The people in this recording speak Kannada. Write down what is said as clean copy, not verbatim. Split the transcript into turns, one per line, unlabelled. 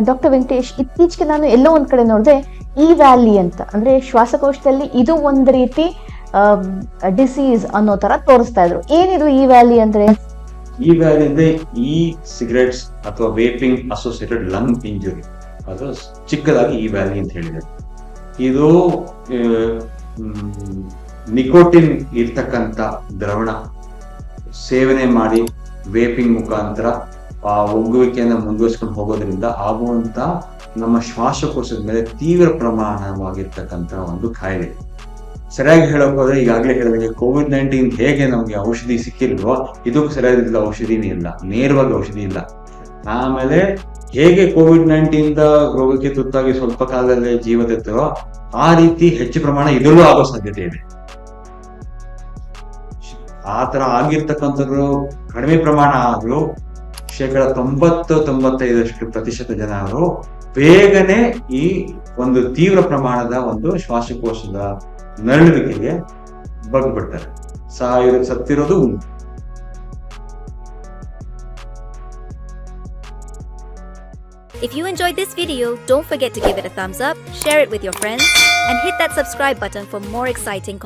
ಡಾಕ್ಟರ್ ವೆಂಕಟೇಶ್, ಇತ್ತೀಚೆಗೆ ನಾನು ಎಲ್ಲೋ ಒಂದ್ ಕಡೆ ನೋಡಿದೆ ಈ ವ್ಯಾಲಿ ಅಂತ, ಅಂದ್ರೆ ಶ್ವಾಸಕೋಶದಲ್ಲಿ ಇದು ಒಂದು ರೀತಿ ಡಿಸೀಸ್ ಅನ್ನೋ ತರ ತೋರಿಸ್ತಾ ಇದ್ರು. ಏನಿದು ಈ ವ್ಯಾಲಿ ಅಂದ್ರೆ?
ಈ ವ್ಯಾಲಿ ಅಂದ್ರೆ ಈ ಸಿಗರೆಟ್ಸ್ ಅಥವಾ ವೇಪಿಂಗ್ ಅಸೋಸಿಯೇಟೆಡ್ ಲಂಗ್ ಇಂಜುರಿ, ಅದು ಚಿಕ್ಕದಾಗಿ ಈ ವ್ಯಾಲಿ ಅಂತ ಹೇಳಿದೆ. ಇದು ನಿಕೋಟಿನ್ ಇರ್ತಕ್ಕಂಥ ದ್ರವಣ ಸೇವನೆ ಮಾಡಿ ವೇಪಿಂಗ್ ಮುಖಾಂತರ ಆ ಒಗ್ಗುವಿಕೆಯನ್ನು ಮುಂದುವರಿಸ್ಕೊಂಡು ಹೋಗೋದ್ರಿಂದ ಆಗುವಂತ ನಮ್ಮ ಶ್ವಾಸಕೋಶದ ಮೇಲೆ ತೀವ್ರ ಪ್ರಮಾಣವಾಗಿರ್ತಕ್ಕಂಥ ಒಂದು ಕಾಯಿಲೆ. ಸರಿಯಾಗಿ ಹೇಳಕ್ ಹೋದ್ರೆ ಈಗಾಗಲೇ ಹೇಳಿದಂಗೆ COVID-19 ಹೇಗೆ ನಮ್ಗೆ ಔಷಧಿ ಸಿಕ್ಕಿಲ್ವೋ, ಇದಕ್ಕೂ ಸರಿಯಾದ ಔಷಧಿನೇ ಇಲ್ಲ, ನೇರವಾಗಿ ಔಷಧಿ ಇಲ್ಲ. ಆಮೇಲೆ ಹೇಗೆ COVID-19 ರೋಗಕ್ಕೆ ತುತ್ತಾಗಿ ಸ್ವಲ್ಪ ಕಾಲದಲ್ಲೇ ಜೀವ ತೆತ್ತರೋ ಆ ರೀತಿ ಹೆಚ್ಚು ಪ್ರಮಾಣ ಇದರಲ್ಲೂ ಆಗೋ ಸಾಧ್ಯತೆ ಇದೆ. ಆ ತರ ಆಗಿರ್ತಕ್ಕಂಥದ್ದು ಕಡಿಮೆ ಪ್ರಮಾಣ ಆದ್ರೂ 90-95% ಜನರು ಬೇಗನೆ ಈ ಒಂದು ತೀವ್ರ ಪ್ರಮಾಣದ ಒಂದು ಶ್ವಾಸಕೋಶದ ನರಳುವಿಕೆಗೆ ಬಗ್ಬಿಡ್ತಾರೆ, ಸತ್ತಿರೋದು ಉಂಟು.
If you enjoyed this video, don't forget to give it a thumbs up, share it with your friends, and hit that subscribe button for more exciting content.